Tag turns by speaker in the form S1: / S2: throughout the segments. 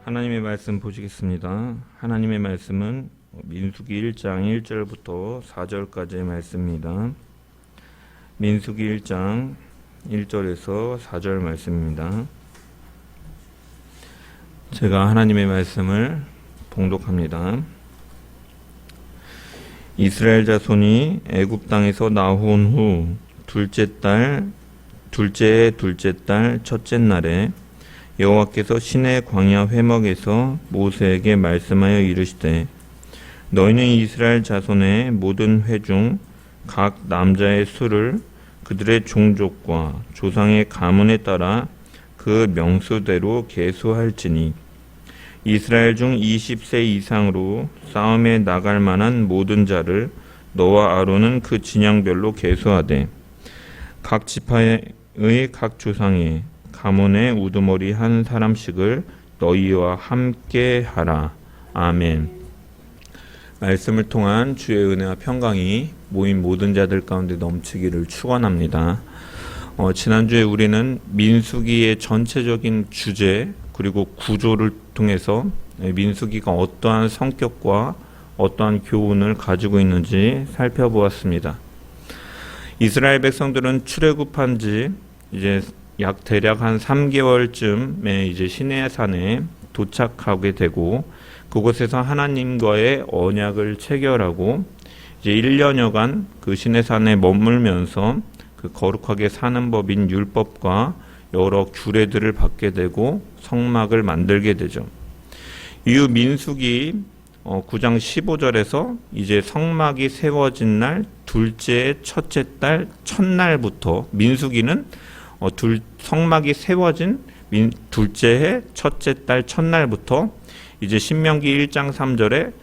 S1: 하나님의 말씀 보시겠습니다. 하나님의 말씀은 민수기 1장 1절부터 4절까지의 말씀입니다. 민수기 1장 1절에서 4절 말씀입니다. 제가 하나님의 말씀을 봉독합니다. 이스라엘 자손이 애굽 땅에서 나온 후 둘째 달 첫째 날에 여호와께서 시내 광야 회막에서 모세에게 말씀하여 이르시되 너희는 이스라엘 자손의 모든 회 중 각 남자의 수를 그들의 종족과 조상의 가문에 따라 그 명수대로 계수할지니 이스라엘 중 20세 이상으로 싸움에 나갈 만한 모든 자를 너와 아론은 그 진영별로 계수하되 각 지파의 각 조상의 가문의 우두머리 한 사람씩을 너희와 함께 하라. 아멘. 말씀을 통한 주의 은혜와 평강이 모인 모든 자들 가운데 넘치기를 축원합니다. 지난주에 우리는 민수기의 전체적인 주제 그리고 구조를 통해서 민수기가 어떠한 성격과 어떠한 교훈을 가지고 있는지 살펴보았습니다. 이스라엘 백성들은 출애굽한 지 이제 대략 한 3개월쯤에 이제 시내산에 도착하게 되고 그곳에서 하나님과의 언약을 체결하고 이제 1년여간 그 시내산에 머물면서 그 거룩하게 사는 법인 율법과 여러 규례들을 받게 되고 성막을 만들게 되죠. 이후 민수기 9장 15절에서 이제 성막이 세워진 날 둘째 첫째 달 첫날부터 민수기는 성막이 세워진 둘째 해 첫째 달 첫날부터 이제 신명기 1장 3절에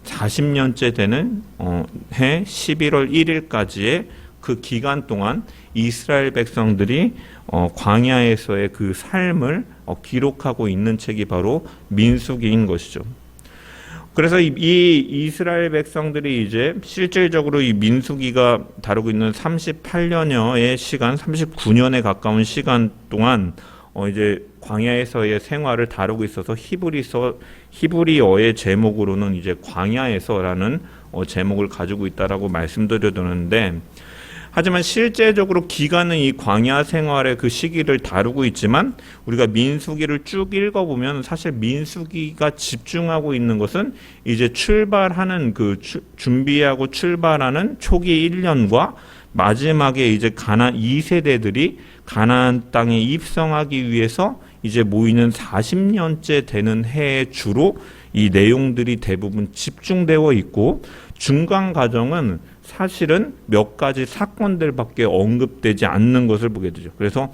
S1: 40년째 되는 해 11월 1일까지의 그 기간 동안 이스라엘 백성들이 광야에서의 그 삶을 기록하고 있는 책이 바로 민수기인 것이죠. 그래서 이 이스라엘 백성들이 이제 실질적으로 이 민수기가 다루고 있는 38년여의 시간, 39년에 가까운 시간 동안 이제 광야에서의 생활을 다루고 있어서 히브리어의 제목으로는 이제 광야에서라는 제목을 가지고 있다라고 말씀드렸는데, 하지만 실제적으로 기간은 이 광야 생활의 그 시기를 다루고 있지만 우리가 민수기를 쭉 읽어보면 사실 민수기가 집중하고 있는 것은 이제 출발하는 준비하고 출발하는 초기 1년과 마지막에 이제 가나안 2세대들이 가나안 땅에 입성하기 위해서 이제 모이는 40년째 되는 해에 주로 이 내용들이 대부분 집중되어 있고 중간 과정은 사실은 몇 가지 사건들밖에 언급되지 않는 것을 보게 되죠. 그래서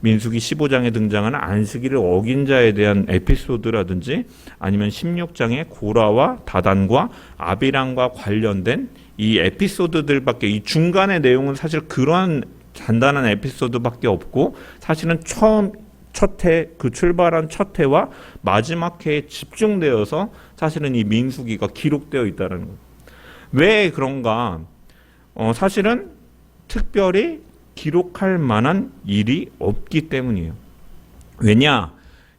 S1: 민수기 15장에 등장하는 안식일을 어긴 자에 대한 에피소드라든지 아니면 16장의 고라와 다단과 아비람과 관련된 이 에피소드들밖에, 이 중간의 내용은 사실 그러한 간단한 에피소드밖에 없고 사실은 첫 해, 그 출발한 첫 해와 마지막 해에 집중되어서 사실은 이 민수기가 기록되어 있다는 거예요. 왜 그런가? 사실은 특별히 기록할 만한 일이 없기 때문이에요. 왜냐?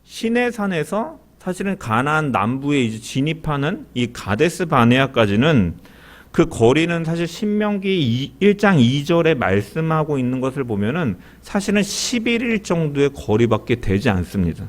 S1: 시내산에서 사실은 가나안 남부에 이제 진입하는 이 가데스 바네아까지는 그 거리는 사실 신명기 1장 2절에 말씀하고 있는 것을 보면은 사실은 11일 정도의 거리밖에 되지 않습니다.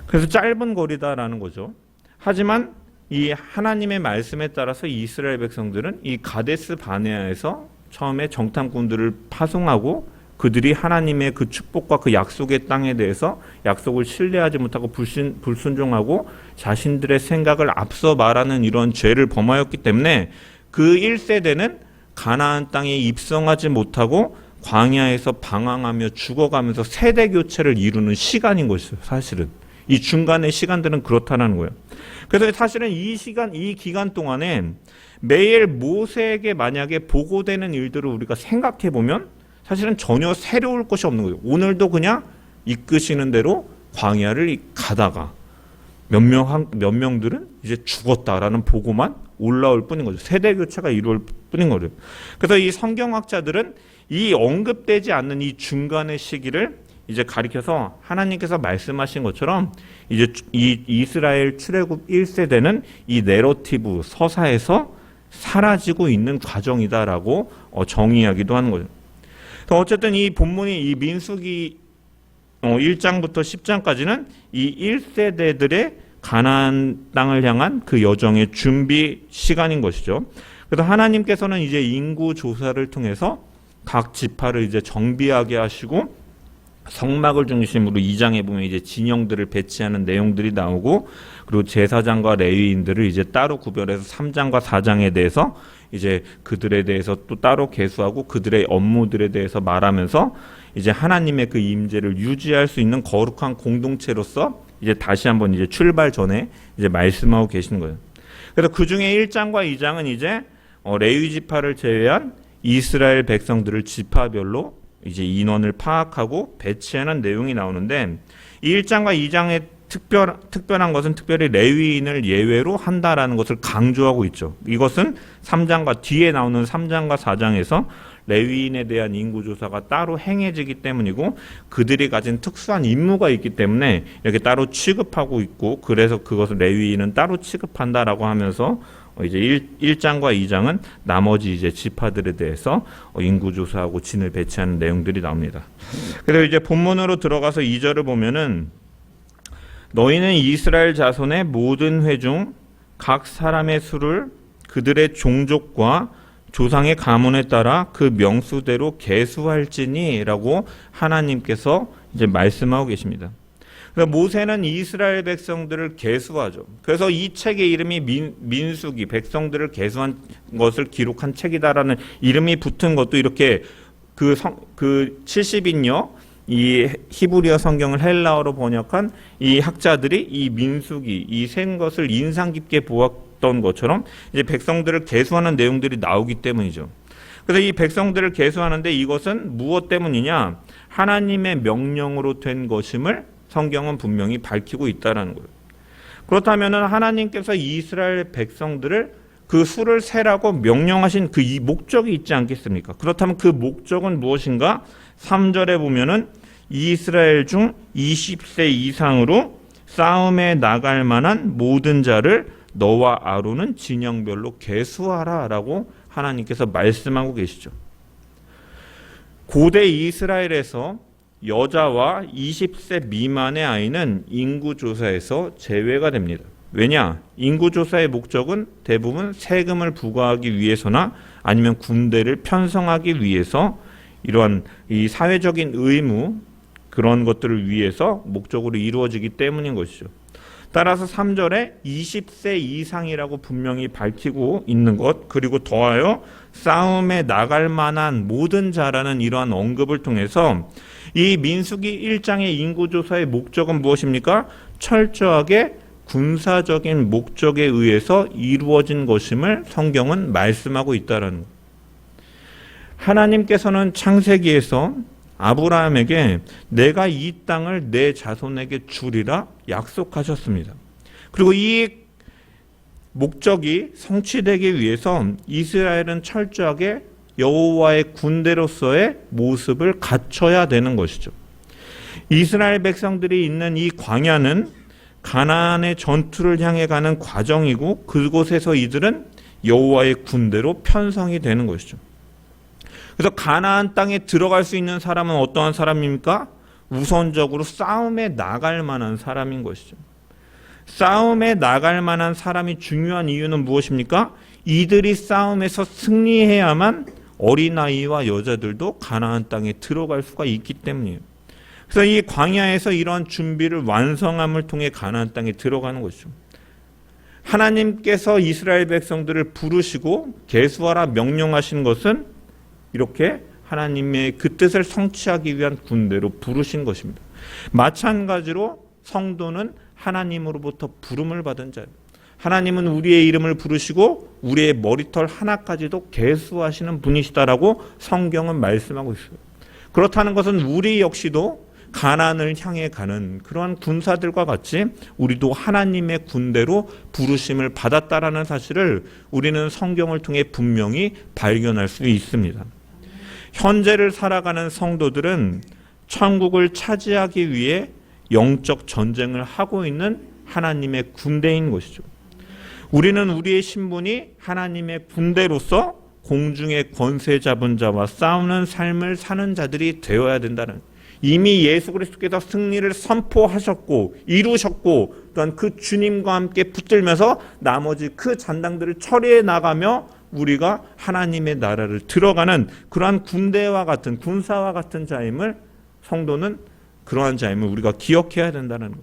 S1: 그래서 짧은 거리다라는 거죠. 하지만 이 하나님의 말씀에 따라서 이스라엘 백성들은 이 가데스 바네아에서 처음에 정탐꾼들을 파송하고 그들이 하나님의 그 축복과 그 약속의 땅에 대해서 약속을 신뢰하지 못하고 불순종하고 자신들의 생각을 앞서 말하는 이런 죄를 범하였기 때문에 그 1세대는 가나안 땅에 입성하지 못하고 광야에서 방황하며 죽어가면서 세대 교체를 이루는 시간인 것이죠. 사실은 이 중간의 시간들은 그렇다는 거예요. 그래서 사실은 이 기간 동안에 매일 모세에게 만약에 보고되는 일들을 우리가 생각해 보면 사실은 전혀 새로울 것이 없는 거예요. 오늘도 그냥 이끄시는 대로 광야를 가다가 몇 명들은 이제 죽었다라는 보고만 올라올 뿐인 거죠. 세대 교체가 이루어질 뿐인 거죠. 그래서 이 성경학자들은 이 언급되지 않는 이 중간의 시기를 이제 가리켜서 하나님께서 말씀하신 것처럼 이제 이 이스라엘 출애굽 1세대는 이 내러티브 서사에서 사라지고 있는 과정이다라고 정의하기도 하는 거죠. 어쨌든 이 본문이 이 민수기 1장부터 10장까지는 이 1세대들의 가나안 땅을 향한 그 여정의 준비 시간인 것이죠. 그래서 하나님께서는 이제 인구 조사를 통해서 각 지파를 이제 정비하게 하시고 성막을 중심으로 2장에 보면 이제 진영들을 배치하는 내용들이 나오고, 그리고 제사장과 레위인들을 이제 따로 구별해서 3장과 4장에 대해서 이제 그들에 대해서 또 따로 계수하고 그들의 업무들에 대해서 말하면서 이제 하나님의 그 임재를 유지할 수 있는 거룩한 공동체로서 이제 다시 한번 이제 출발 전에 이제 말씀하고 계시는 거예요. 그래서 그 중에 1장과 2장은 이제 레위 지파를 제외한 이스라엘 백성들을 지파별로 이제 인원을 파악하고 배치하는 내용이 나오는데, 이 1장과 2장의 특별한 것은 특별히 레위인을 예외로 한다라는 것을 강조하고 있죠. 이것은 3장과 뒤에 나오는 3장과 4장에서 레위인에 대한 인구조사가 따로 행해지기 때문이고, 그들이 가진 특수한 임무가 있기 때문에 이렇게 따로 취급하고 있고, 그래서 그것을 레위인은 따로 취급한다라고 하면서 이제 1장과 2장은 나머지 이제 지파들에 대해서 인구조사하고 진을 배치하는 내용들이 나옵니다. 그리고 이제 본문으로 들어가서 2절을 보면은, 너희는 이스라엘 자손의 모든 회 중 각 사람의 수를 그들의 종족과 조상의 가문에 따라 그 명수대로 계수할지니라고 하나님께서 이제 말씀하고 계십니다. 그래서 모세는 이스라엘 백성들을 계수하죠. 그래서 이 책의 이름이 민수기, 백성들을 계수한 것을 기록한 책이다라는 이름이 붙은 것도 이렇게 그 70인여 이 히브리어 성경을 헬라어로 번역한 이 학자들이 이 민수기, 이 센 것을 인상 깊게 보았던 것처럼 이제 백성들을 계수하는 내용들이 나오기 때문이죠. 그래서 이 백성들을 계수하는데 이것은 무엇 때문이냐? 하나님의 명령으로 된 것임을 성경은 분명히 밝히고 있다라는 거예요. 그렇다면 하나님께서 이스라엘 백성들을 그 수를 세라고 명령하신 그 이 목적이 있지 않겠습니까? 그렇다면 그 목적은 무엇인가? 3절에 보면은 이스라엘 중 20세 이상으로 싸움에 나갈 만한 모든 자를 너와 아론은 진영별로 계수하라라고 하나님께서 말씀하고 계시죠. 고대 이스라엘에서 여자와 20세 미만의 아이는 인구조사에서 제외가 됩니다. 왜냐? 인구조사의 목적은 대부분 세금을 부과하기 위해서나 아니면 군대를 편성하기 위해서 이러한 이 사회적인 의무, 그런 것들을 위해서 목적으로 이루어지기 때문인 것이죠. 따라서 3절에 20세 이상이라고 분명히 밝히고 있는 것, 그리고 더하여 싸움에 나갈 만한 모든 자라는 이러한 언급을 통해서 이 민수기 1장의 인구조사의 목적은 무엇입니까? 철저하게 군사적인 목적에 의해서 이루어진 것임을 성경은 말씀하고 있다는 것. 하나님께서는 창세기에서 아브라함에게 내가 이 땅을 내 자손에게 주리라 약속하셨습니다. 그리고 이 목적이 성취되기 위해서 이스라엘은 철저하게 여호와의 군대로서의 모습을 갖춰야 되는 것이죠. 이스라엘 백성들이 있는 이 광야는 가나안의 전투를 향해 가는 과정이고, 그곳에서 이들은 여호와의 군대로 편성이 되는 것이죠. 그래서 가나안 땅에 들어갈 수 있는 사람은 어떠한 사람입니까? 우선적으로 싸움에 나갈 만한 사람인 것이죠. 싸움에 나갈 만한 사람이 중요한 이유는 무엇입니까? 이들이 싸움에서 승리해야만 어린아이와 여자들도 가나안 땅에 들어갈 수가 있기 때문이에요. 그래서 이 광야에서 이러한 준비를 완성함을 통해 가나안 땅에 들어가는 것이죠. 하나님께서 이스라엘 백성들을 부르시고 계수하라 명령하신 것은 이렇게 하나님의 그 뜻을 성취하기 위한 군대로 부르신 것입니다. 마찬가지로 성도는 하나님으로부터 부름을 받은 자예요. 하나님은 우리의 이름을 부르시고 우리의 머리털 하나까지도 계수하시는 분이시다라고 성경은 말씀하고 있어요. 그렇다는 것은 우리 역시도 가나안을 향해 가는 그러한 군사들과 같이 우리도 하나님의 군대로 부르심을 받았다라는 사실을 우리는 성경을 통해 분명히 발견할 수 있습니다. 현재를 살아가는 성도들은 천국을 차지하기 위해 영적 전쟁을 하고 있는 하나님의 군대인 것이죠. 우리는 우리의 신분이 하나님의 군대로서 공중의 권세 잡은 자와 싸우는 삶을 사는 자들이 되어야 된다는, 이미 예수 그리스도께서 승리를 선포하셨고 이루셨고 또한 그 주님과 함께 붙들면서 나머지 그 잔당들을 처리해 나가며 우리가 하나님의 나라를 들어가는 그러한 군대와 같은, 군사와 같은 자임을, 성도는 그러한 자임을 우리가 기억해야 된다는 것.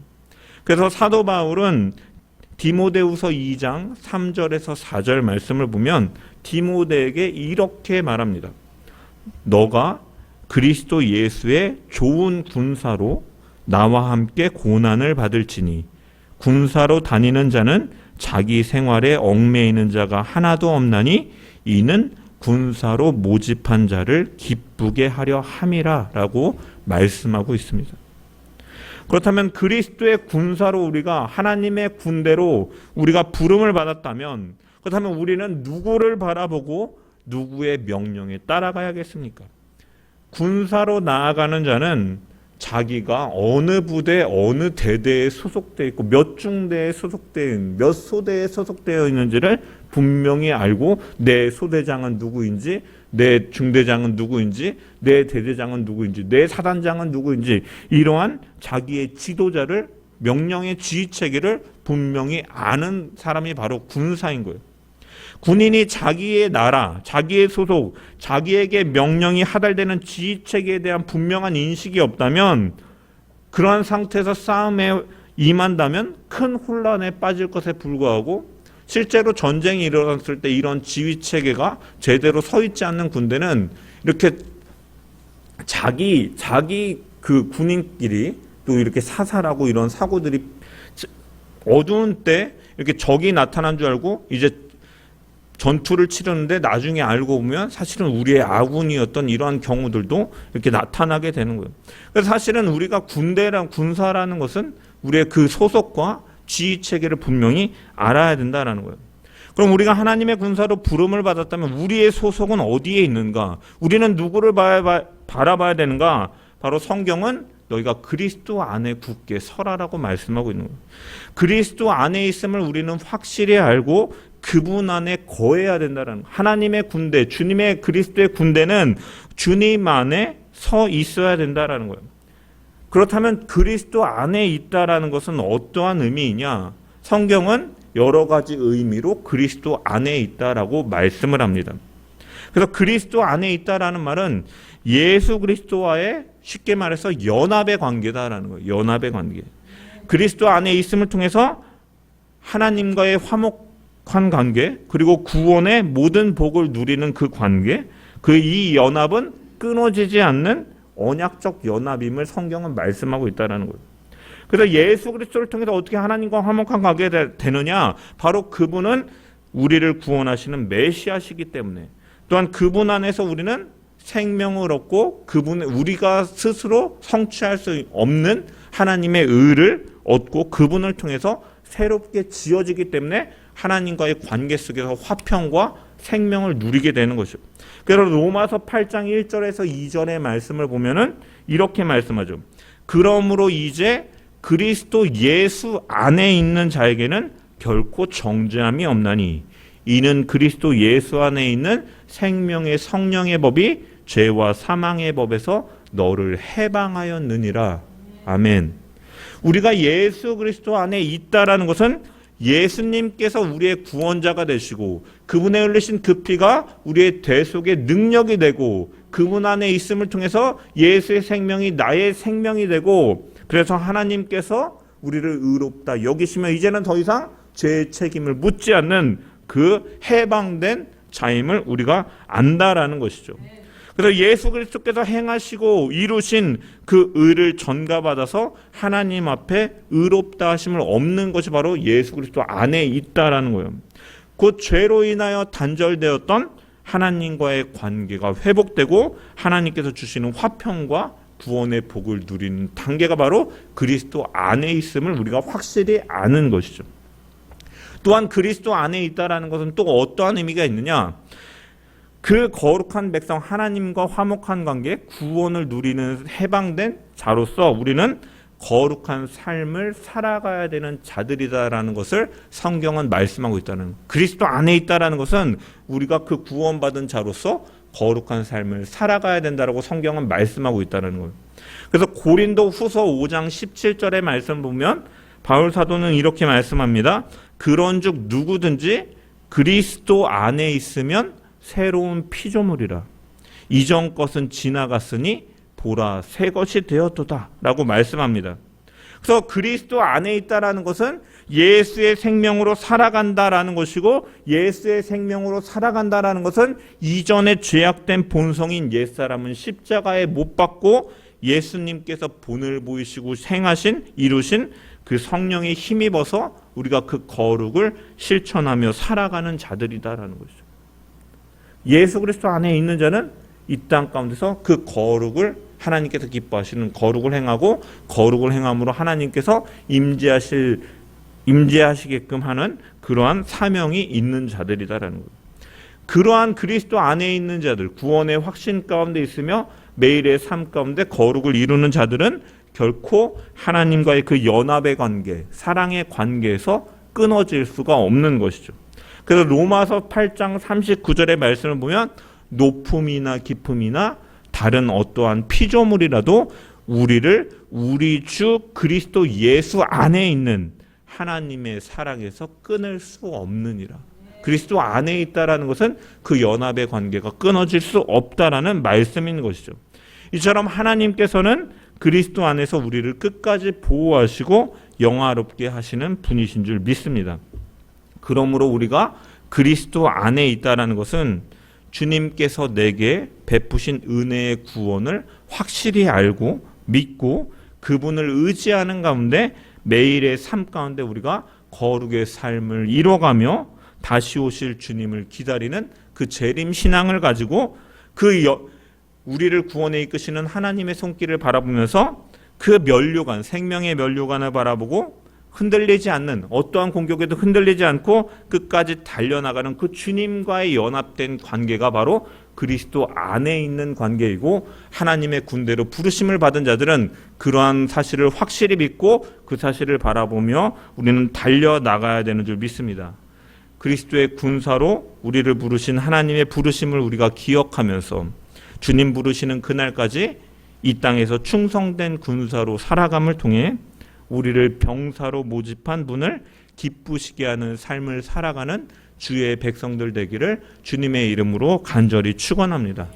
S1: 그래서 사도 바울은 디모데후서 2장 3절에서 4절 말씀을 보면 디모데에게 이렇게 말합니다. 너가 그리스도 예수의 좋은 군사로 나와 함께 고난을 받을지니 군사로 다니는 자는 자기 생활에 얽매이는 자가 하나도 없나니 이는 군사로 모집한 자를 기쁘게 하려 함이라 라고 말씀하고 있습니다. 그렇다면 그리스도의 군사로, 우리가 하나님의 군대로 우리가 부름을 받았다면, 그렇다면 우리는 누구를 바라보고 누구의 명령에 따라가야겠습니까? 군사로 나아가는 자는 자기가 어느 부대, 어느 대대에 소속되어 있고 몇 중대에 소속되어 있는, 몇 소대에 소속되어 있는지를 분명히 알고 내 소대장은 누구인지, 내 중대장은 누구인지, 내 대대장은 누구인지, 내 사단장은 누구인지, 이러한 자기의 지도자를, 명령의 지휘체계를 분명히 아는 사람이 바로 군사인 거예요. 군인이 자기의 나라, 자기의 소속, 자기에게 명령이 하달되는 지휘체계에 대한 분명한 인식이 없다면, 그러한 상태에서 싸움에 임한다면 큰 혼란에 빠질 것에 불구하고, 실제로 전쟁이 일어났을 때 이런 지휘체계가 제대로 서 있지 않는 군대는 이렇게 자기 그 군인끼리 또 이렇게 사살하고 이런 사고들이, 어두운 때 이렇게 적이 나타난 줄 알고 이제 전투를 치르는데 나중에 알고 보면 사실은 우리의 아군이었던 이러한 경우들도 이렇게 나타나게 되는 거예요. 그래서 사실은 우리가 군사라는 것은 우리의 그 소속과 지휘 체계를 분명히 알아야 된다는 거예요. 그럼 우리가 하나님의 군사로 부름을 받았다면 우리의 소속은 어디에 있는가? 우리는 누구를 바라봐야 되는가? 바로 성경은 너희가 그리스도 안에 굳게 서라라고 말씀하고 있는 거예요. 그리스도 안에 있음을 우리는 확실히 알고 그분 안에 거해야 된다는, 하나님의 군대, 주님의 그리스도의 군대는 주님 안에 서 있어야 된다라는 거예요. 그렇다면 그리스도 안에 있다라는 것은 어떠한 의미이냐? 성경은 여러 가지 의미로 그리스도 안에 있다라고 말씀을 합니다. 그래서 그리스도 안에 있다라는 말은 예수 그리스도와의, 쉽게 말해서 연합의 관계다라는 거예요. 연합의 관계. 그리스도 안에 있음을 통해서 하나님과의 화목한 관계, 그리고 구원의 모든 복을 누리는 그 관계, 그 이 연합은 끊어지지 않는 언약적 연합임을 성경은 말씀하고 있다는 거예요. 그래서 예수 그리스도를 통해서 어떻게 하나님과 화목한 관계가 되느냐? 바로 그분은 우리를 구원하시는 메시아시기 때문에, 또한 그분 안에서 우리는 생명을 얻고 우리가 스스로 성취할 수 없는 하나님의 의를 얻고 그분을 통해서 새롭게 지어지기 때문에 하나님과의 관계 속에서 화평과 생명을 누리게 되는 것이죠. 그래서 로마서 8장 1절에서 2절의 말씀을 보면은 이렇게 말씀하죠. 그러므로 이제 그리스도 예수 안에 있는 자에게는 결코 정죄함이 없나니 이는 그리스도 예수 안에 있는 생명의 성령의 법이 죄와 사망의 법에서 너를 해방하였느니라. 아멘. 우리가 예수 그리스도 안에 있다라는 것은 예수님께서 우리의 구원자가 되시고 그분의 흘리신 그 피가 우리의 대속의 능력이 되고 그분 안에 있음을 통해서 예수의 생명이 나의 생명이 되고, 그래서 하나님께서 우리를 의롭다 여기시며 이제는 더 이상 죄의 책임을 묻지 않는 그 해방된 자임을 우리가 안다라는 것이죠. 그래서 예수 그리스도께서 행하시고 이루신 그 의를 전가받아서 하나님 앞에 의롭다 하심을 얻는 것이 바로 예수 그리스도 안에 있다라는 거예요. 곧 죄로 인하여 단절되었던 하나님과의 관계가 회복되고 하나님께서 주시는 화평과 구원의 복을 누리는 단계가 바로 그리스도 안에 있음을 우리가 확실히 아는 것이죠. 또한 그리스도 안에 있다라는 것은 또 어떠한 의미가 있느냐? 그 거룩한 백성 하나님과 화목한 관계, 구원을 누리는 해방된 자로서 우리는 거룩한 삶을 살아가야 되는 자들이다라는 것을 성경은 말씀하고 있다는 거예요. 그리스도 안에 있다라는 것은 우리가 그 구원받은 자로서 거룩한 삶을 살아가야 된다라고 성경은 말씀하고 있다는 거예요. 그래서 고린도 후서 5장 17절의 말씀 보면 바울 사도는 이렇게 말씀합니다. 그런즉 누구든지 그리스도 안에 있으면 새로운 피조물이라. 이전 것은 지나갔으니 보라 새 것이 되었도다 라고 말씀합니다. 그래서 그리스도 안에 있다라는 것은 예수의 생명으로 살아간다라는 것이고, 예수의 생명으로 살아간다라는 것은 이전에 죄악된 본성인 옛사람은 십자가에 못 박고 예수님께서 본을 보이시고 행하신 이루신 그 성령에 힘입어서 우리가 그 거룩을 실천하며 살아가는 자들이다라는 것이죠. 예수 그리스도 안에 있는 자는 이 땅 가운데서 그 거룩을 하나님께서 기뻐하시는 거룩을 행하고, 거룩을 행함으로 하나님께서 임재하시게끔 하는 그러한 사명이 있는 자들이다라는 거예요. 그러한 그리스도 안에 있는 자들, 구원의 확신 가운데 있으며 매일의 삶 가운데 거룩을 이루는 자들은 결코 하나님과의 그 연합의 관계, 사랑의 관계에서 끊어질 수가 없는 것이죠. 그래서 로마서 8장 39절의 말씀을 보면 높음이나 깊음이나 다른 어떠한 피조물이라도 우리를 우리 주 그리스도 예수 안에 있는 하나님의 사랑에서 끊을 수 없느니라. 그리스도 안에 있다라는 것은 그 연합의 관계가 끊어질 수 없다라는 말씀인 것이죠. 이처럼 하나님께서는 그리스도 안에서 우리를 끝까지 보호하시고 영화롭게 하시는 분이신 줄 믿습니다. 그러므로 우리가 그리스도 안에 있다라는 것은 주님께서 내게 베푸신 은혜의 구원을 확실히 알고 믿고 그분을 의지하는 가운데 매일의 삶 가운데 우리가 거룩의 삶을 이뤄가며 다시 오실 주님을 기다리는 그 재림 신앙을 가지고 우리를 구원에 이끄시는 하나님의 손길을 바라보면서 그 면류관, 생명의 면류관을 바라보고 흔들리지 않는, 어떠한 공격에도 흔들리지 않고 끝까지 달려나가는 그 주님과의 연합된 관계가 바로 그리스도 안에 있는 관계이고, 하나님의 군대로 부르심을 받은 자들은 그러한 사실을 확실히 믿고 그 사실을 바라보며 우리는 달려나가야 되는 줄 믿습니다. 그리스도의 군사로 우리를 부르신 하나님의 부르심을 우리가 기억하면서 주님 부르시는 그날까지 이 땅에서 충성된 군사로 살아감을 통해 우리를 병사로 모집한 분을 기쁘시게 하는 삶을 살아가는 주의 백성들 되기를 주님의 이름으로 간절히 축원합니다.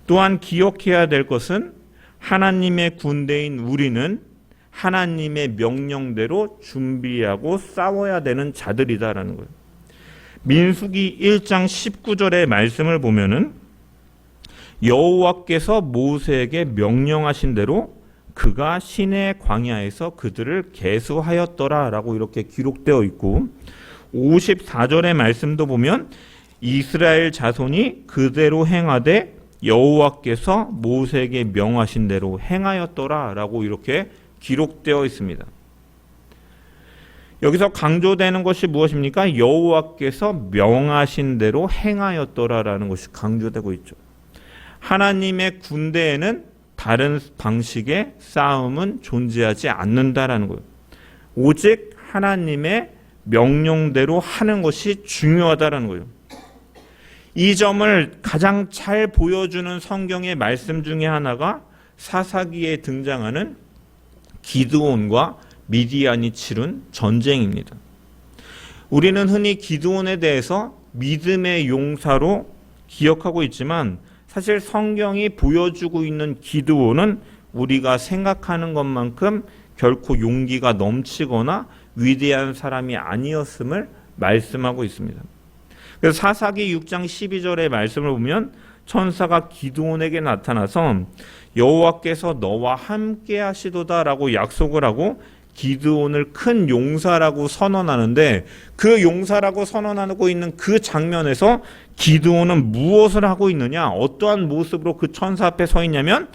S1: 또한 기억해야 될 것은 하나님의 군대인 우리는 하나님의 명령대로 준비하고 싸워야 되는 자들이다라는 거예요. 민수기 1장 19절의 말씀을 보면은 여호와께서 모세에게 명령하신 대로 그가 시내 광야에서 그들을 계수하였더라 라고 이렇게 기록되어 있고, 54절의 말씀도 보면 이스라엘 자손이 그대로 행하되 여호와께서 모세에게 명하신 대로 행하였더라 라고 이렇게 기록되어 있습니다. 여기서 강조되는 것이 무엇입니까? 여호와께서 명하신 대로 행하였더라라는 것이 강조되고 있죠. 하나님의 군대에는 다른 방식의 싸움은 존재하지 않는다라는 거예요. 오직 하나님의 명령대로 하는 것이 중요하다라는 거예요. 이 점을 가장 잘 보여주는 성경의 말씀 중에 하나가 사사기에 등장하는 기드온과 미디안이 치룬 전쟁입니다. 우리는 흔히 기드온에 대해서 믿음의 용사로 기억하고 있지만 사실 성경이 보여주고 있는 기드온은 우리가 생각하는 것만큼 결코 용기가 넘치거나 위대한 사람이 아니었음을 말씀하고 있습니다. 그래서 사사기 6장 12절의 말씀을 보면 천사가 기드온에게 나타나서 여호와께서 너와 함께 하시도다라고 약속을 하고 기드온을 큰 용사라고 선언하는데, 그 용사라고 선언하고 있는 그 장면에서 기드온은 무엇을 하고 있느냐, 어떠한 모습으로 그 천사 앞에 서 있냐면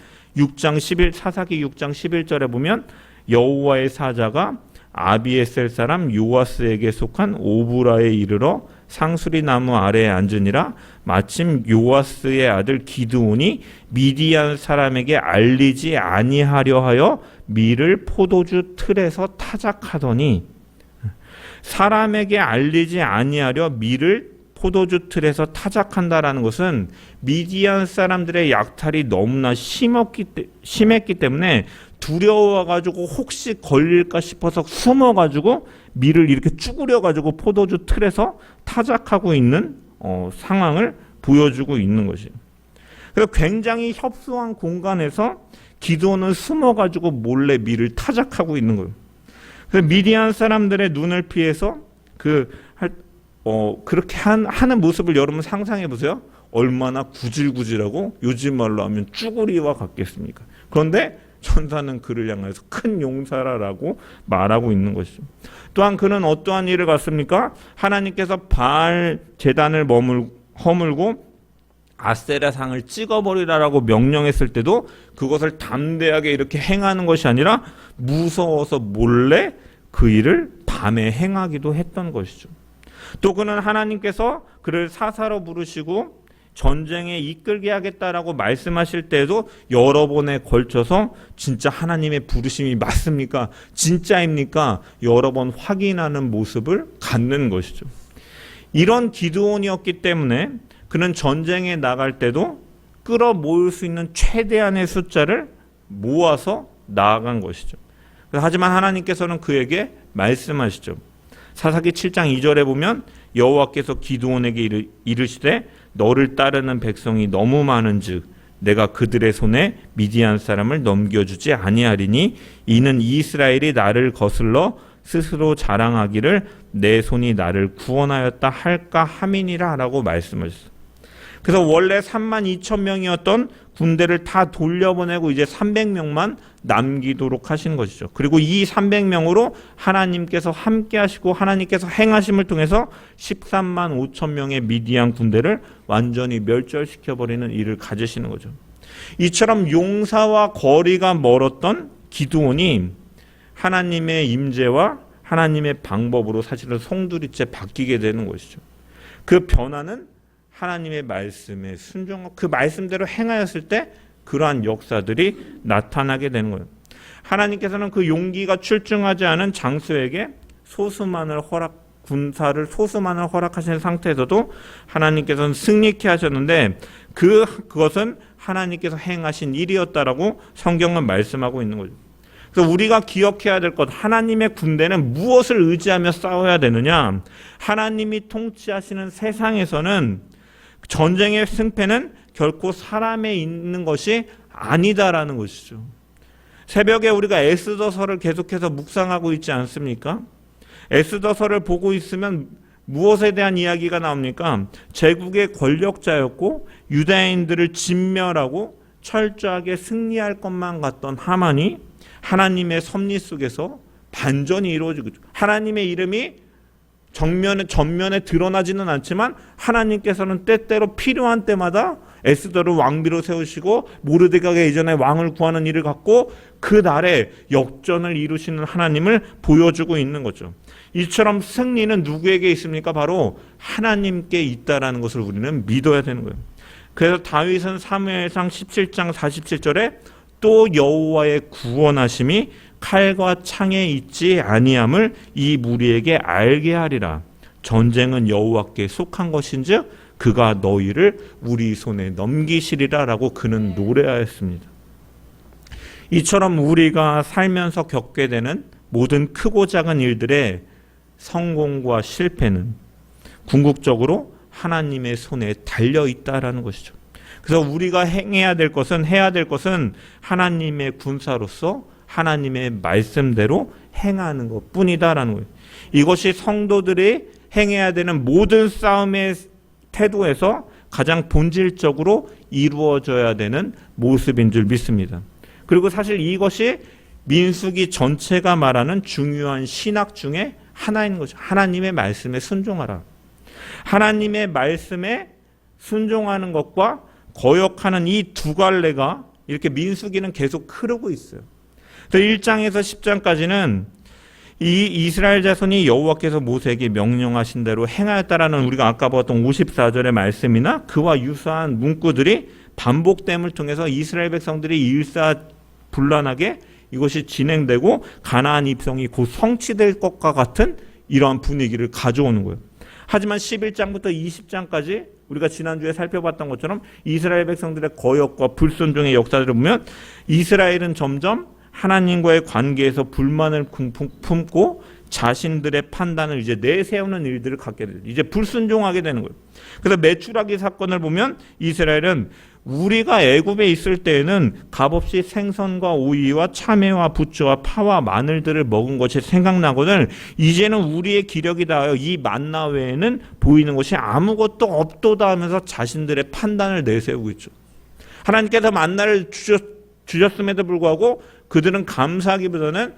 S1: 사사기 6장 11절에 보면 여호와의 사자가 아비에셀 사람 요아스에게 속한 오브라에 이르러 상수리 나무 아래에 앉으니라. 마침 요아스의 아들 기드온이 미디안 사람에게 알리지 아니하려 하여 밀을 포도주 틀에서 타작하더니, 사람에게 알리지 아니하려 밀을 포도주 틀에서 타작한다라는 것은 미디안 사람들의 약탈이 너무나 심했기 때문에 두려워가지고 혹시 걸릴까 싶어서 숨어가지고 밀을 이렇게 쭈그려가지고 포도주 틀에서 타작하고 있는 상황을 보여주고 있는 것이에요. 그래서 굉장히 협소한 공간에서 기드온은 숨어가지고 몰래 밀을 타작하고 있는 거예요. 그래서 미디안 사람들의 눈을 피해서 그렇게 하는 모습을 여러분 상상해 보세요. 얼마나 구질구질하고 요즘 말로 하면 쭈구리와 같겠습니까? 그런데 천사는 그를 향해서 큰 용사라라고 말하고 있는 것이죠. 또한 그는 어떠한 일을 갔습니까? 하나님께서 바알 제단을 허물고 아세라 상을 찍어버리라라고 명령했을 때도 그것을 담대하게 이렇게 행하는 것이 아니라 무서워서 몰래 그 일을 밤에 행하기도 했던 것이죠. 또 그는 하나님께서 그를 사사로 부르시고 전쟁에 이끌게 하겠다라고 말씀하실 때에도 여러 번에 걸쳐서 진짜 하나님의 부르심이 맞습니까? 진짜입니까? 여러 번 확인하는 모습을 갖는 것이죠. 이런 기드온이었기 때문에 그는 전쟁에 나갈 때도 끌어모을 수 있는 최대한의 숫자를 모아서 나아간 것이죠. 하지만 하나님께서는 그에게 말씀하시죠. 사사기 7장 2절에 보면 여호와께서 기드온에게 이르시되 너를 따르는 백성이 너무 많은즉 내가 그들의 손에 미디안 사람을 넘겨주지 아니하리니 이는 이스라엘이 나를 거슬러 스스로 자랑하기를 내 손이 나를 구원하였다 할까 함이니라 라고 말씀하셨어요. 그래서 원래 32,000명이었던 군대를 다 돌려보내고 이제 300명만 남기도록 하신 것이죠. 그리고 이 300명으로 하나님께서 함께 하시고 하나님께서 행하심을 통해서 13만 5천 명의 미디안 군대를 완전히 멸절시켜버리는 일을 가지시는 거죠. 이처럼 용사와 거리가 멀었던 기드온이 하나님의 임재와 하나님의 방법으로 사실은 송두리째 바뀌게 되는 것이죠. 그 변화는 하나님의 말씀에 순종하고 그 말씀대로 행하였을 때 그러한 역사들이 나타나게 되는 거예요. 하나님께서는 그 용기가 출중하지 않은 장수에게 군사를 소수만을 허락하신 상태에서도 하나님께서는 승리케 하셨는데 그것은 하나님께서 행하신 일이었다라고 성경은 말씀하고 있는 거죠. 그래서 우리가 기억해야 될 것, 하나님의 군대는 무엇을 의지하며 싸워야 되느냐? 하나님이 통치하시는 세상에서는 전쟁의 승패는 결코 사람에 있는 것이 아니다라는 것이죠. 새벽에 우리가 에스더서를 계속해서 묵상하고 있지 않습니까? 에스더서를 보고 있으면 무엇에 대한 이야기가 나옵니까? 제국의 권력자였고 유다인들을 진멸하고 철저하게 승리할 것만 같던 하만이 하나님의 섭리 속에서 반전이 이루어지고 하나님의 이름이 전면에 드러나지는 않지만 하나님께서는 때때로 필요한 때마다 에스더를 왕비로 세우시고 모르드가가 이전에 왕을 구하는 일을 갖고 그 날에 역전을 이루시는 하나님을 보여주고 있는 거죠. 이처럼 승리는 누구에게 있습니까? 바로 하나님께 있다라는 것을 우리는 믿어야 되는 거예요. 그래서 다윗은 사무엘상 17장 47절에 또 여호와의 구원하심이 칼과 창에 있지 아니함을 이 무리에게 알게 하리라. 전쟁은 여호와께 속한 것인즉 그가 너희를 우리 손에 넘기시리라 라고 그는 노래하였습니다. 이처럼 우리가 살면서 겪게 되는 모든 크고 작은 일들의 성공과 실패는 궁극적으로 하나님의 손에 달려 있다라는 것이죠. 그래서 우리가 해야 될 것은 하나님의 군사로서 하나님의 말씀대로 행하는 것뿐이다라는 거예요. 이것이 성도들이 행해야 되는 모든 싸움의 태도에서 가장 본질적으로 이루어져야 되는 모습인 줄 믿습니다. 그리고 사실 이것이 민수기 전체가 말하는 중요한 신학 중에 하나인 거죠. 하나님의 말씀에 순종하라. 하나님의 말씀에 순종하는 것과 거역하는 이 두 갈래가 이렇게 민수기는 계속 흐르고 있어요. 1장에서 10장까지는 이 이스라엘 자손이 여호와께서 모세에게 명령하신 대로 행하였다라는 우리가 아까 봤던 54절의 말씀이나 그와 유사한 문구들이 반복됨을 통해서 이스라엘 백성들이 일사불란하게 이것이 진행되고 가나안 입성이 곧 성취될 것과 같은 이러한 분위기를 가져오는 거예요. 하지만 11장부터 20장까지 우리가 지난주에 살펴봤던 것처럼 이스라엘 백성들의 거역과 불순종의 역사들을 보면 이스라엘은 점점 하나님과의 관계에서 불만을 품고 자신들의 판단을 이제 내세우는 일들을 갖게 돼요. 이제 불순종하게 되는 거예요. 그래서 메추라기 사건을 보면 이스라엘은 우리가 애굽에 있을 때에는 값없이 생선과 오이와 참외와 부추와 파와 마늘들을 먹은 것이 생각나거든 이제는 우리의 기력이 닿아요. 이 만나 외에는 보이는 것이 아무것도 없도다 하면서 자신들의 판단을 내세우고 있죠. 하나님께서 만나를 주셨음에도 불구하고 그들은 감사하기보다는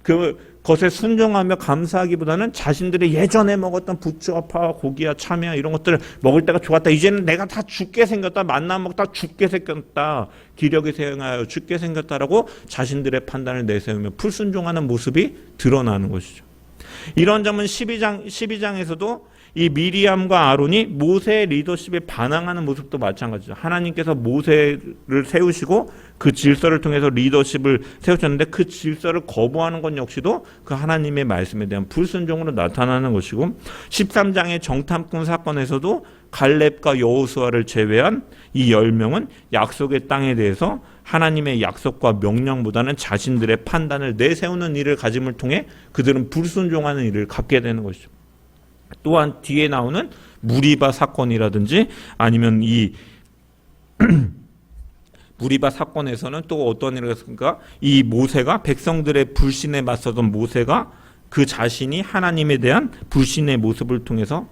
S1: 그것에 순종하며 감사하기보다는 자신들이 예전에 먹었던 부추와 파와 고기와 참외와 이런 것들을 먹을 때가 좋았다. 이제는 내가 다 죽게 생겼다. 만나 먹다 죽게 생겼다. 기력이 생하여 죽게 생겼다라고 자신들의 판단을 내세우며 불순종하는 모습이 드러나는 것이죠. 이런 점은 12장에서도 이 미리암과 아론이 모세의 리더십에 반항하는 모습도 마찬가지죠. 하나님께서 모세를 세우시고 그 질서를 통해서 리더십을 세우셨는데 그 질서를 거부하는 것 역시도 그 하나님의 말씀에 대한 불순종으로 나타나는 것이고 13장의 정탐꾼 사건에서도 갈렙과 여호수아를 제외한 이 10명은 약속의 땅에 대해서 하나님의 약속과 명령보다는 자신들의 판단을 내세우는 일을 가짐을 통해 그들은 불순종하는 일을 갖게 되는 것이죠. 또한 뒤에 나오는 무리바 사건이라든지 아니면 이 무리바 사건에서는 또 어떤 일을 했습니까? 이 모세가 백성들의 불신에 맞서던 모세가 그 자신이 하나님에 대한 불신의 모습을 통해서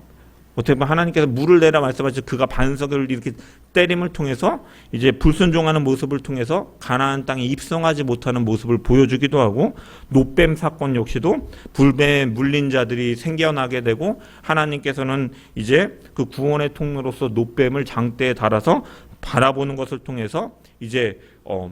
S1: 어떻게 보면 하나님께서 물을 내라 말씀하셔서 그가 반석을 이렇게 때림을 통해서 이제 불순종하는 모습을 통해서 가나안 땅에 입성하지 못하는 모습을 보여주기도 하고 놋뱀 사건 역시도 불뱀에 물린 자들이 생겨나게 되고 하나님께서는 이제 그 구원의 통로로서 놋뱀을 장대에 달아서 바라보는 것을 통해서 이제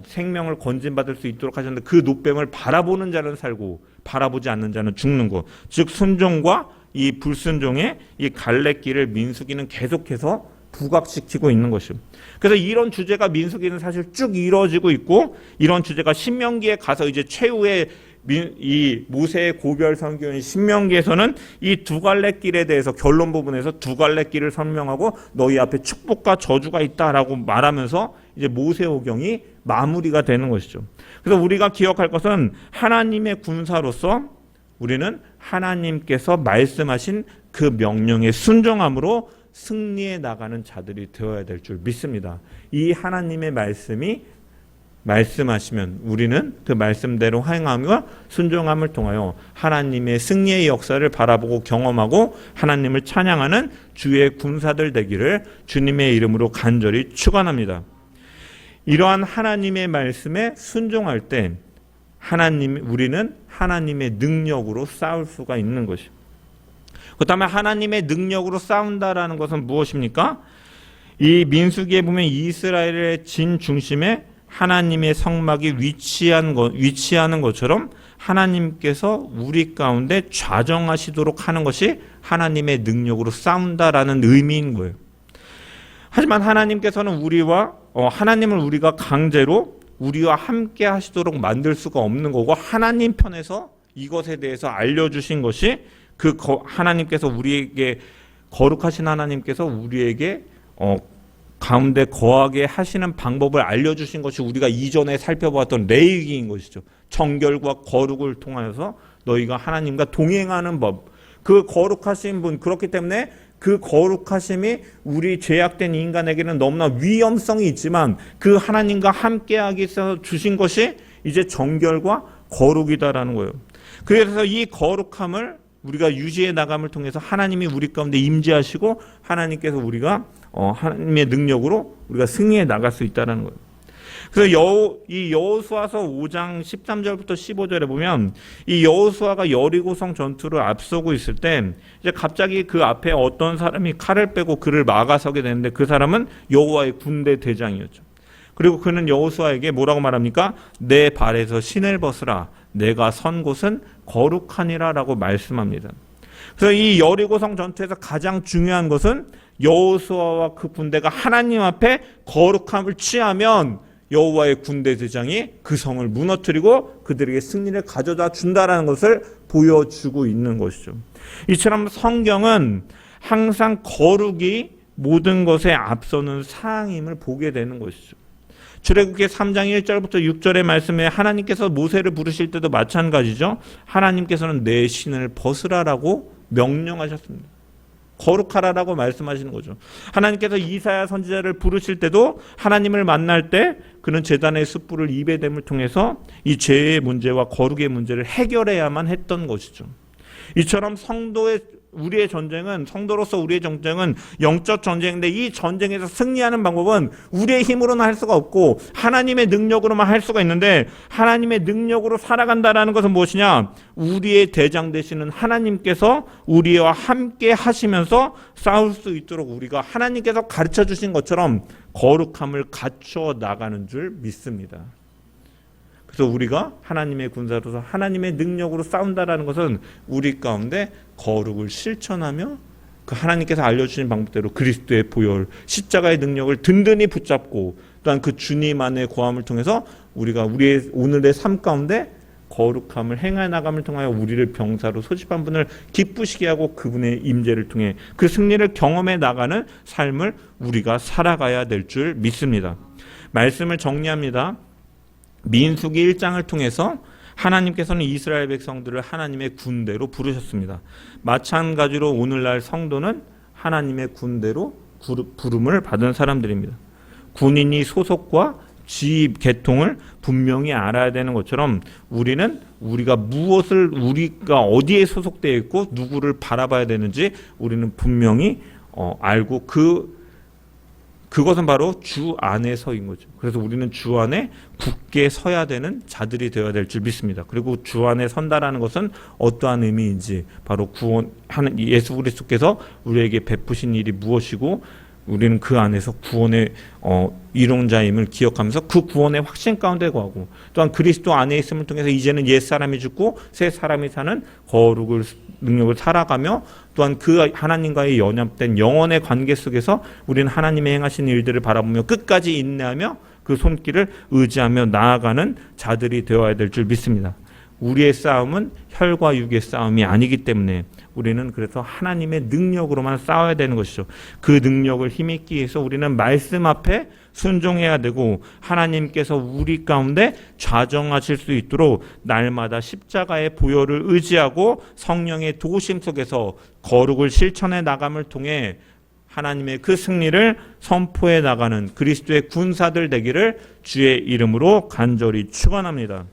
S1: 생명을 건진받을 수 있도록 하셨는데 그 놋뱀을 바라보는 자는 살고 바라보지 않는 자는 죽는 것. 즉 순종과 이 불순종의 이 갈래길을 민수기는 계속해서 부각시키고 있는 것이죠. 그래서 이런 주제가 민수기는 사실 쭉 이루어지고 있고 이런 주제가 신명기에 가서 이제 최후의 이 모세의 고별 선교인 신명기에서는 이 두 갈래 길에 대해서 결론 부분에서 두 갈래 길을 설명하고 너희 앞에 축복과 저주가 있다라고 말하면서 이제 모세오경이 마무리가 되는 것이죠. 그래서 우리가 기억할 것은 하나님의 군사로서 우리는 하나님께서 말씀하신 그 명령에 순종함으로 승리해 나가는 자들이 되어야 될 줄 믿습니다. 이 하나님의 말씀이 말씀하시면 우리는 그 말씀대로 행함과 순종함을 통하여 하나님의 승리의 역사를 바라보고 경험하고 하나님을 찬양하는 주의 군사들 되기를 주님의 이름으로 간절히 축원합니다. 이러한 하나님의 말씀에 순종할 때 우리는 하나님의 능력으로 싸울 수가 있는 것이죠. 그렇다면 하나님의 능력으로 싸운다라는 것은 무엇입니까? 이 민수기에 보면 이스라엘의 진 중심에 하나님의 성막이 위치하는 것처럼 하나님께서 우리 가운데 좌정하시도록 하는 것이 하나님의 능력으로 싸운다라는 의미인 거예요. 하지만 하나님께서는 하나님을 우리가 강제로 우리와 함께 하시도록 만들 수가 없는 거고 하나님 편에서 이것에 대해서 알려주신 것이 하나님께서 우리에게 거룩하신 하나님께서 우리에게 가운데 거하게 하시는 방법을 알려주신 것이 우리가 이전에 살펴보았던 레위기인 것이죠. 정결과 거룩을 통하여서 너희가 하나님과 동행하는 법. 그 거룩하신 분 그렇기 때문에 그 거룩하심이 우리 죄악된 인간에게는 너무나 위험성이 있지만 그 하나님과 함께하기 위해서 주신 것이 이제 정결과 거룩이다라는 거예요. 그래서 이 거룩함을 우리가 유지해 나감을 통해서 하나님이 우리 가운데 임재하시고 하나님께서 우리가 하나님의 능력으로 우리가 승리해 나갈 수 있다는 거예요. 그래서 이 여호수아서 5장 13절부터 15절에 보면 이 여호수아가 여리고성 전투를 앞서고 있을 때 이제 갑자기 그 앞에 어떤 사람이 칼을 빼고 그를 막아서게 되는데 그 사람은 여호와의 군대 대장이었죠. 그리고 그는 여호수아에게 뭐라고 말합니까? 내 발에서 신을 벗으라. 내가 선 곳은 거룩하니라 라고 말씀합니다. 그래서 이 여리고성 전투에서 가장 중요한 것은 여호수아와 그 군대가 하나님 앞에 거룩함을 취하면 여호와의 군대 대장이 그 성을 무너뜨리고 그들에게 승리를 가져다 준다라는 것을 보여주고 있는 것이죠. 이처럼 성경은 항상 거룩이 모든 것에 앞서는 사항임을 보게 되는 것이죠. 출애굽기 3장 1절부터 6절의 말씀에 하나님께서 모세를 부르실 때도 마찬가지죠. 하나님께서는 내 신을 벗으라라고 명령하셨습니다. 거룩하라라고 말씀하시는 거죠. 하나님께서 이사야 선지자를 부르실 때도 하나님을 만날 때 그는 제단의 숯불을 입에 댐을 통해서 이 죄의 문제와 거룩의 문제를 해결해야만 했던 것이죠. 이처럼 우리의 전쟁은, 성도로서 우리의 전쟁은 영적 전쟁인데, 이 전쟁에서 승리하는 방법은 우리의 힘으로는 할 수가 없고 하나님의 능력으로만 할 수가 있는데, 하나님의 능력으로 살아간다라는 것은 무엇이냐? 우리의 대장 되시는 하나님께서 우리와 함께 하시면서 싸울 수 있도록 우리가 하나님께서 가르쳐 주신 것처럼 거룩함을 갖추어 나가는 줄 믿습니다. 그래서 우리가 하나님의 군사로서 하나님의 능력으로 싸운다라는 것은 우리 가운데 거룩을 실천하며 그 하나님께서 알려주신 방법대로 그리스도의 보혈, 십자가의 능력을 든든히 붙잡고, 또한 그 주님 안의 고함을 통해서 우리가 우리의 오늘의 삶 가운데 거룩함을 행해 나감을 통하여 우리를 병사로 소집한 분을 기쁘시게 하고 그분의 임재를 통해 그 승리를 경험해 나가는 삶을 우리가 살아가야 될 줄 믿습니다. 말씀을 정리합니다. 민수기 1장을 통해서 하나님께서는 이스라엘 백성들을 하나님의 군대로 부르셨습니다. 마찬가지로 오늘날 성도는 하나님의 군대로 부름을 받은 사람들입니다. 군인이 소속과 지휘 계통을 분명히 알아야 되는 것처럼 우리가 어디에 소속되어 있고 누구를 바라봐야 되는지 우리는 분명히 알고 그것은 바로 주 안에 서인 거죠. 그래서 우리는 주 안에 굳게 서야 되는 자들이 되어야 될 줄 믿습니다. 그리고 주 안에 선다라는 것은 어떠한 의미인지, 바로 구원하는 예수 그리스도께서 우리에게 베푸신 일이 무엇이고 우리는 그 안에서 구원의 이롱자임을 기억하면서 그 구원의 확신 가운데 거하고, 또한 그리스도 안에 있음을 통해서 이제는 옛사람이 죽고 새 사람이 사는 거룩을 능력을 살아가며, 또한 그 하나님과의 연합된 영원의 관계 속에서 우리는 하나님의 행하신 일들을 바라보며 끝까지 인내하며 그 손길을 의지하며 나아가는 자들이 되어야 될 줄 믿습니다. 우리의 싸움은 혈과 육의 싸움이 아니기 때문에 우리는 그래서 하나님의 능력으로만 싸워야 되는 것이죠. 그 능력을 힘입기 위해서 우리는 말씀 앞에 순종해야 되고, 하나님께서 우리 가운데 좌정하실 수 있도록 날마다 십자가의 보혈을 의지하고 성령의 도우심 속에서 거룩을 실천해 나감을 통해 하나님의 그 승리를 선포해 나가는 그리스도의 군사들 되기를 주의 이름으로 간절히 축원합니다.